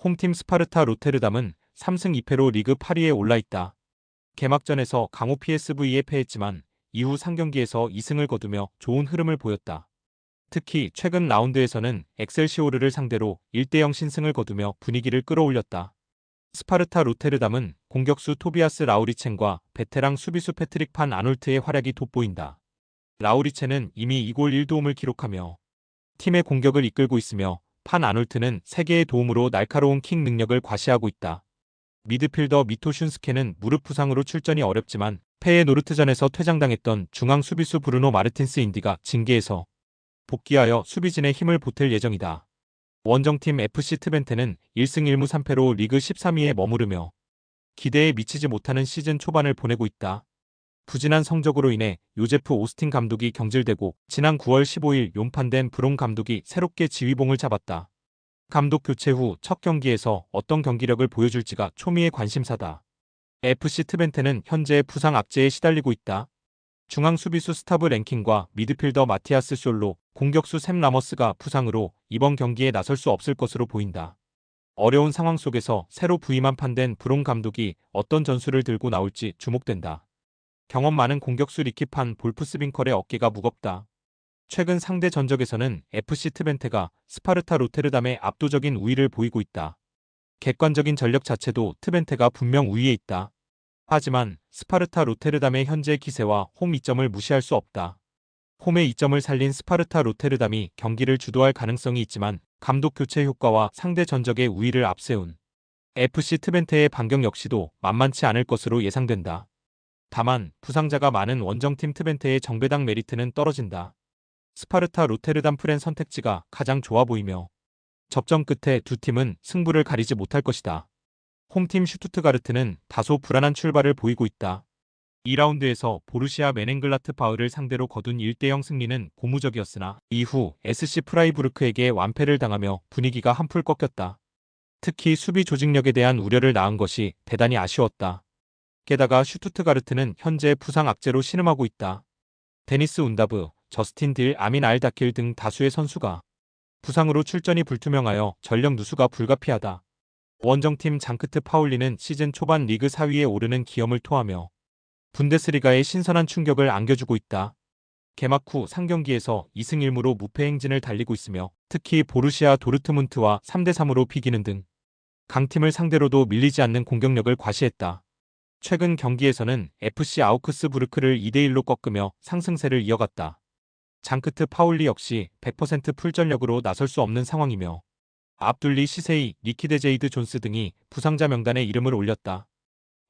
홈팀 스파르타 로테르담은 3승 2패로 리그 8위에 올라있다. 개막전에서 강호 PSV에 패했지만 이후 3경기에서 2승을 거두며 좋은 흐름을 보였다. 특히 최근 라운드에서는 엑셀시오르를 상대로 1대0 신승을 거두며 분위기를 끌어올렸다. 스파르타 로테르담은 공격수 토비아스 라우리첸과 베테랑 수비수 패트릭 판 아놀트의 활약이 돋보인다. 라우리첸은 이미 2골 1도움을 기록하며 팀의 공격을 이끌고 있으며 판 아놀트는 3개의 도움으로 날카로운 킥 능력을 과시하고 있다. 미드필더 미토 슌스케는 무릎 부상으로 출전이 어렵지만 페예 노르트전에서 퇴장당했던 중앙 수비수 브루노 마르틴스 인디가 징계에서 복귀하여 수비진에 힘을 보탤 예정이다. 원정팀 FC 트벤테는 1승 1무 3패로 리그 13위에 머무르며 기대에 미치지 못하는 시즌 초반을 보내고 있다. 부진한 성적으로 인해 요제프 오스틴 감독이 경질되고 지난 9월 15일 용판된 브롬 감독이 새롭게 지휘봉을 잡았다. 감독 교체 후 첫 경기에서 어떤 경기력을 보여줄지가 초미의 관심사다. FC 트벤테는 현재 부상 악재에 시달리고 있다. 중앙 수비수 스타브 랭킹과 미드필더 마티아스 솔로, 공격수 샘 라머스가 부상으로 이번 경기에 나설 수 없을 것으로 보인다. 어려운 상황 속에서 새로 부임한 판된 브롬 감독이 어떤 전술을 들고 나올지 주목된다. 경험 많은 공격수 리키판 볼프스빙컬의 어깨가 무겁다. 최근 상대 전적에서는 FC 트벤테가 스파르타 로테르담의 압도적인 우위를 보이고 있다. 객관적인 전력 자체도 트벤테가 분명 우위에 있다. 하지만 스파르타 로테르담의 현재 기세와 홈 이점을 무시할 수 없다. 홈의 이점을 살린 스파르타 로테르담이 경기를 주도할 가능성이 있지만 감독 교체 효과와 상대 전적의 우위를 앞세운 FC 트벤테의 반격 역시도 만만치 않을 것으로 예상된다. 다만 부상자가 많은 원정팀 트벤테의 정배당 메리트는 떨어진다. 스파르타 로테르담 프렌 선택지가 가장 좋아 보이며 접전 끝에 두 팀은 승부를 가리지 못할 것이다. 홈팀 슈투트가르트는 다소 불안한 출발을 보이고 있다. 2라운드에서 보루시아 메넨글라트바흐를 상대로 거둔 1대0 승리는 고무적이었으나 이후 SC 프라이부르크에게 완패를 당하며 분위기가 한풀 꺾였다. 특히 수비 조직력에 대한 우려를 낳은 것이 대단히 아쉬웠다. 게다가 슈투트가르트는 현재 부상 악재로 신음하고 있다. 데니스 운다브, 저스틴 딜, 아민 알 다킬 등 다수의 선수가 부상으로 출전이 불투명하여 전력 누수가 불가피하다. 원정팀 장크트 파울리는 시즌 초반 리그 4위에 오르는 기염을 토하며 분데스리가의 신선한 충격을 안겨주고 있다. 개막 후 3경기에서 2승 1무로 무패 행진을 달리고 있으며 특히 보루시아 도르트문트와 3대3으로 비기는 등 강팀을 상대로도 밀리지 않는 공격력을 과시했다. 최근 경기에서는 FC 아우크스부르크를 2대1로 꺾으며 상승세를 이어갔다. 장크트 파울리 역시 100% 풀전력으로 나설 수 없는 상황이며 압둘리 시세이, 니키데 제이드 존스 등이 부상자 명단에 이름을 올렸다.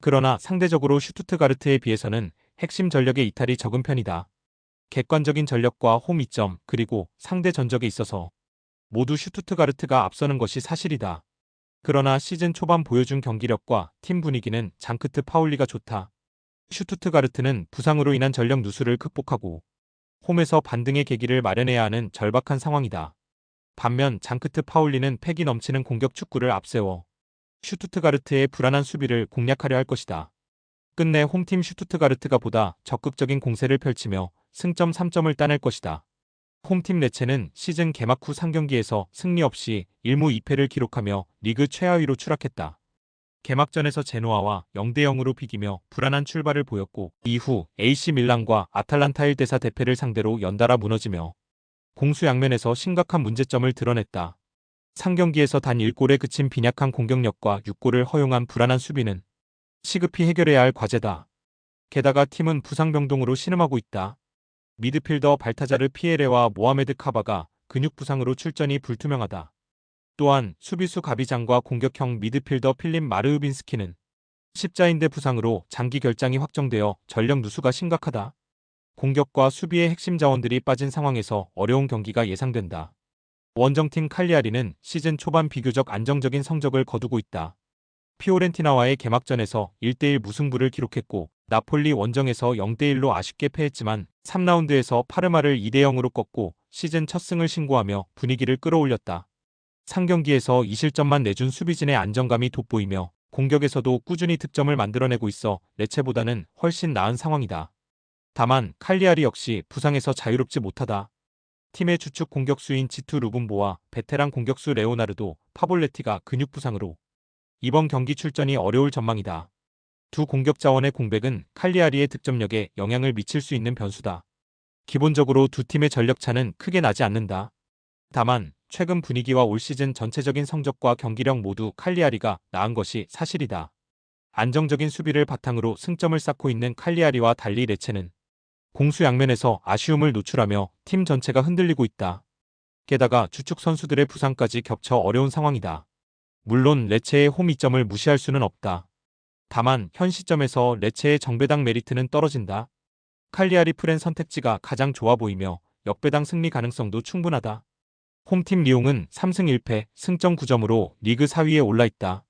그러나 상대적으로 슈투트가르트에 비해서는 핵심 전력의 이탈이 적은 편이다. 객관적인 전력과 홈 이점 그리고 상대 전적에 있어서 모두 슈투트가르트가 앞서는 것이 사실이다. 그러나 시즌 초반 보여준 경기력과 팀 분위기는 장크트 파울리가 좋다. 슈투트가르트는 부상으로 인한 전력 누수를 극복하고 홈에서 반등의 계기를 마련해야 하는 절박한 상황이다. 반면 장크트 파울리는 패기 넘치는 공격 축구를 앞세워 슈투트가르트의 불안한 수비를 공략하려 할 것이다. 끝내 홈팀 슈투트가르트가 보다 적극적인 공세를 펼치며 승점 3점을 따낼 것이다. 홈팀 레체는 시즌 개막 후 3경기에서 승리 없이 1무 2패를 기록하며 리그 최하위로 추락했다. 개막전에서 제노아와 0대0으로 비기며 불안한 출발을 보였고 이후 AC 밀란과 아탈란타 1대4 대패를 상대로 연달아 무너지며 공수 양면에서 심각한 문제점을 드러냈다. 3경기에서 단 1골에 그친 빈약한 공격력과 6골을 허용한 불안한 수비는 시급히 해결해야 할 과제다. 게다가 팀은 부상 병동으로 신음하고 있다. 미드필더 발타자르 피에레와 모하메드 카바가 근육 부상으로 출전이 불투명하다. 또한 수비수 가비장과 공격형 미드필더 필립 마르흐빈스키는 십자인대 부상으로 장기 결장이 확정되어 전력 누수가 심각하다. 공격과 수비의 핵심 자원들이 빠진 상황에서 어려운 경기가 예상된다. 원정팀 칼리아리는 시즌 초반 비교적 안정적인 성적을 거두고 있다. 피오렌티나와의 개막전에서 1대1 무승부를 기록했고 나폴리 원정에서 0대1로 아쉽게 패했지만 3라운드에서 파르마를 2대0으로 꺾고 시즌 첫 승을 신고하며 분위기를 끌어올렸다. 3경기에서 2실점만 내준 수비진의 안정감이 돋보이며 공격에서도 꾸준히 득점을 만들어내고 있어 레체보다는 훨씬 나은 상황이다. 다만 칼리아리 역시 부상에서 자유롭지 못하다. 팀의 주축 공격수인 지투 루분보와 베테랑 공격수 레오나르도 파볼레티가 근육 부상으로 이번 경기 출전이 어려울 전망이다. 두 공격 자원의 공백은 칼리아리의 득점력에 영향을 미칠 수 있는 변수다. 기본적으로 두 팀의 전력 차는 크게 나지 않는다. 다만 최근 분위기와 올 시즌 전체적인 성적과 경기력 모두 칼리아리가 나은 것이 사실이다. 안정적인 수비를 바탕으로 승점을 쌓고 있는 칼리아리와 달리 레체는 공수 양면에서 아쉬움을 노출하며 팀 전체가 흔들리고 있다. 게다가 주축 선수들의 부상까지 겹쳐 어려운 상황이다. 물론 레체의 홈 이점을 무시할 수는 없다. 다만 현 시점에서 레체의 정배당 메리트는 떨어진다. 칼리아리 프렌 선택지가 가장 좋아 보이며 역배당 승리 가능성도 충분하다. 홈팀 리옹은 3승 1패, 승점 9점으로 리그 4위에 올라 있다.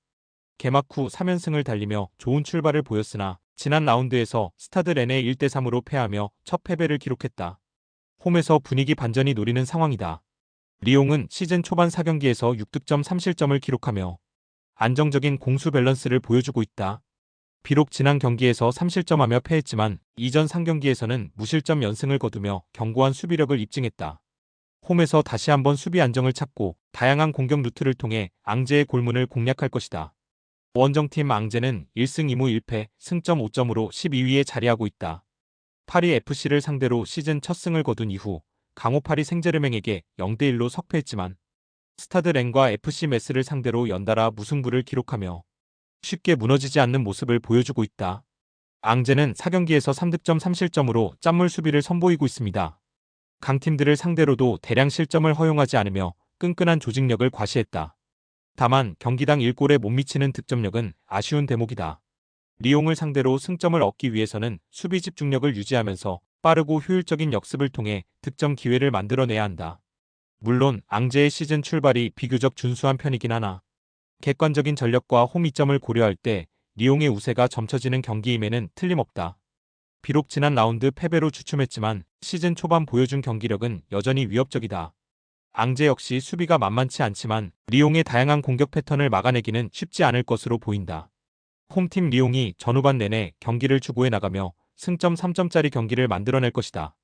개막 후 3연승을 달리며 좋은 출발을 보였으나 지난 라운드에서 스타드 렌에 1대3으로 패하며 첫 패배를 기록했다. 홈에서 분위기 반전이 노리는 상황이다. 리옹은 시즌 초반 4경기에서 6득점 3실점을 기록하며 안정적인 공수 밸런스를 보여주고 있다. 비록 지난 경기에서 3실점하며 패했지만 이전 3경기에서는 무실점 연승을 거두며 견고한 수비력을 입증했다. 홈에서 다시 한번 수비 안정을 찾고 다양한 공격 루트를 통해 앙제의 골문을 공략할 것이다. 원정팀 앙제는 1승 2무 1패, 승점 5점으로 12위에 자리하고 있다. 파리 FC를 상대로 시즌 첫 승을 거둔 이후 강호 파리 생제르맹에게 0대1로 석패했지만 스타드 렌과 FC 메스를 상대로 연달아 무승부를 기록하며 쉽게 무너지지 않는 모습을 보여주고 있다. 앙제는 4경기에서 3득점 3실점으로 짠물 수비를 선보이고 있습니다. 강팀들을 상대로도 대량 실점을 허용하지 않으며 끈끈한 조직력을 과시했다. 다만 경기당 1골에 못 미치는 득점력은 아쉬운 대목이다. 리옹을 상대로 승점을 얻기 위해서는 수비 집중력을 유지하면서 빠르고 효율적인 역습을 통해 득점 기회를 만들어내야 한다. 물론 앙제의 시즌 출발이 비교적 준수한 편이긴 하나 객관적인 전력과 홈 이점을 고려할 때 리옹의 우세가 점쳐지는 경기임에는 틀림없다. 비록 지난 라운드 패배로 주춤했지만 시즌 초반 보여준 경기력은 여전히 위협적이다. 앙제 역시 수비가 만만치 않지만 리옹의 다양한 공격 패턴을 막아내기는 쉽지 않을 것으로 보인다. 홈팀 리옹이 전후반 내내 경기를 추구해 나가며 승점 3점짜리 경기를 만들어낼 것이다.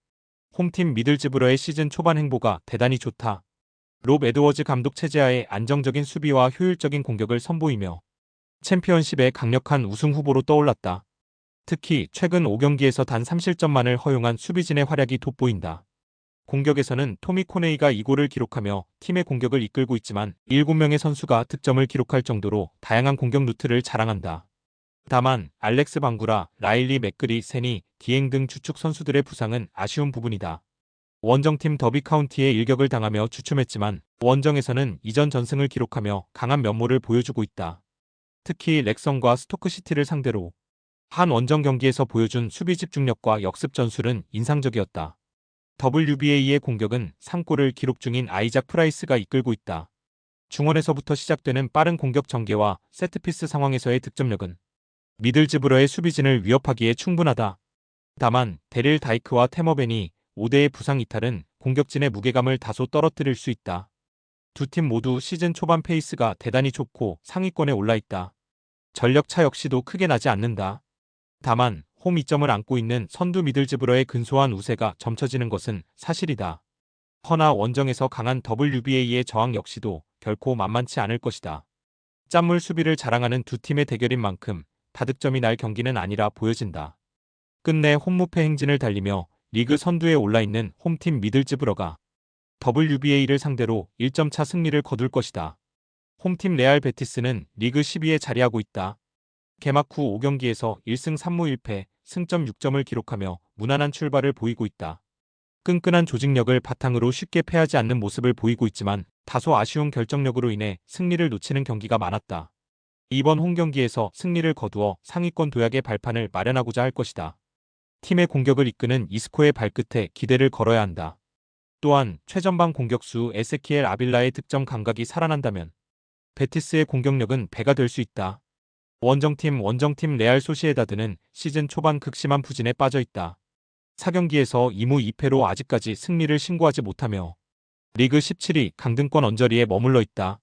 홈팀 미들즈브러의 시즌 초반 행보가 대단히 좋다. 롭 에드워즈 감독 체제하에 안정적인 수비와 효율적인 공격을 선보이며 챔피언십의 강력한 우승 후보로 떠올랐다. 특히 최근 5경기에서 단 3실점만을 허용한 수비진의 활약이 돋보인다. 공격에서는 토미 코네이가 2골을 기록하며 팀의 공격을 이끌고 있지만 7명의 선수가 득점을 기록할 정도로 다양한 공격 루트를 자랑한다. 다만 알렉스 방구라, 라일리 맥그리, 세니, 디엥 등 주축 선수들의 부상은 아쉬운 부분이다. 원정팀 더비 카운티에 일격을 당하며 주춤했지만 원정에서는 이전 전승을 기록하며 강한 면모를 보여주고 있다. 특히 렉성과 스토크시티를 상대로 한 원정 경기에서 보여준 수비 집중력과 역습 전술은 인상적이었다. WBA의 공격은 3골을 기록 중인 아이작 프라이스가 이끌고 있다. 중원에서부터 시작되는 빠른 공격 전개와 세트피스 상황에서의 득점력은 미들즈브러의 수비진을 위협하기에 충분하다. 다만 데릴 다이크와 테머벤이 5대의 부상 이탈은 공격진의 무게감을 다소 떨어뜨릴 수 있다. 두 팀 모두 시즌 초반 페이스가 대단히 좋고 상위권에 올라 있다. 전력 차 역시도 크게 나지 않는다. 다만 홈 이점을 안고 있는 선두 미들즈브러의 근소한 우세가 점쳐지는 것은 사실이다. 허나 원정에서 강한 WBA의 저항 역시도 결코 만만치 않을 것이다. 짠물 수비를 자랑하는 두 팀의 대결인 만큼 다득점이 날 경기는 아니라 보여진다. 끝내 홈무패 행진을 달리며 리그 선두에 올라있는 홈팀 미들즈브러가 WBA를 상대로 1점 차 승리를 거둘 것이다. 홈팀 레알 베티스는 리그 10위에 자리하고 있다. 개막 후 5경기에서 1승 3무 1패, 승점 6점을 기록하며 무난한 출발을 보이고 있다. 끈끈한 조직력을 바탕으로 쉽게 패하지 않는 모습을 보이고 있지만 다소 아쉬운 결정력으로 인해 승리를 놓치는 경기가 많았다. 이번 홈경기에서 승리를 거두어 상위권 도약의 발판을 마련하고자 할 것이다. 팀의 공격을 이끄는 이스코의 발끝에 기대를 걸어야 한다. 또한 최전방 공격수 에세키엘 아빌라의 득점 감각이 살아난다면 베티스의 공격력은 배가 될 수 있다. 원정팀 레알 소시에다드는 시즌 초반 극심한 부진에 빠져 있다. 4경기에서 2무 2패로 아직까지 승리를 신고하지 못하며 리그 17위 강등권 언저리에 머물러 있다.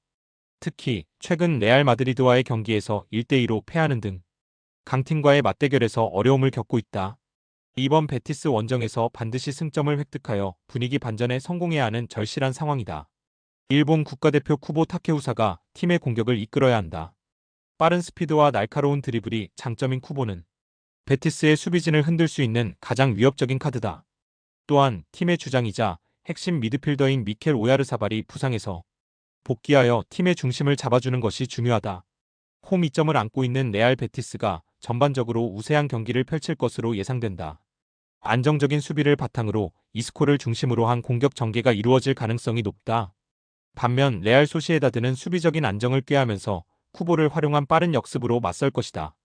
특히 최근 레알 마드리드와의 경기에서 1대2로 패하는 등 강팀과의 맞대결에서 어려움을 겪고 있다. 이번 베티스 원정에서 반드시 승점을 획득하여 분위기 반전에 성공해야 하는 절실한 상황이다. 일본 국가대표 쿠보 타케우사가 팀의 공격을 이끌어야 한다. 빠른 스피드와 날카로운 드리블이 장점인 쿠보는 베티스의 수비진을 흔들 수 있는 가장 위협적인 카드다. 또한 팀의 주장이자 핵심 미드필더인 미켈 오야르사발이 부상해서 복귀하여 팀의 중심을 잡아주는 것이 중요하다. 홈 2점을 안고 있는 레알 베티스가 전반적으로 우세한 경기를 펼칠 것으로 예상된다. 안정적인 수비를 바탕으로 이스코를 중심으로 한 공격 전개가 이루어질 가능성이 높다. 반면 레알 소시에다드는 수비적인 안정을 꾀하면서 쿠보를 활용한 빠른 역습으로 맞설 것이다.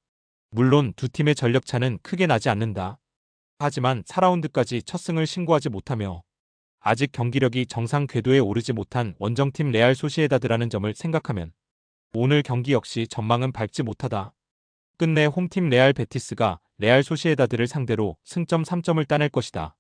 물론 두 팀의 전력 차는 크게 나지 않는다. 하지만 4라운드까지 첫 승을 신고하지 못하며 아직 경기력이 정상 궤도에 오르지 못한 원정팀 레알 소시에다드라는 점을 생각하면 오늘 경기 역시 전망은 밝지 못하다. 끝내 홈팀 레알 베티스가 레알 소시에다드를 상대로 승점 3점을 따낼 것이다.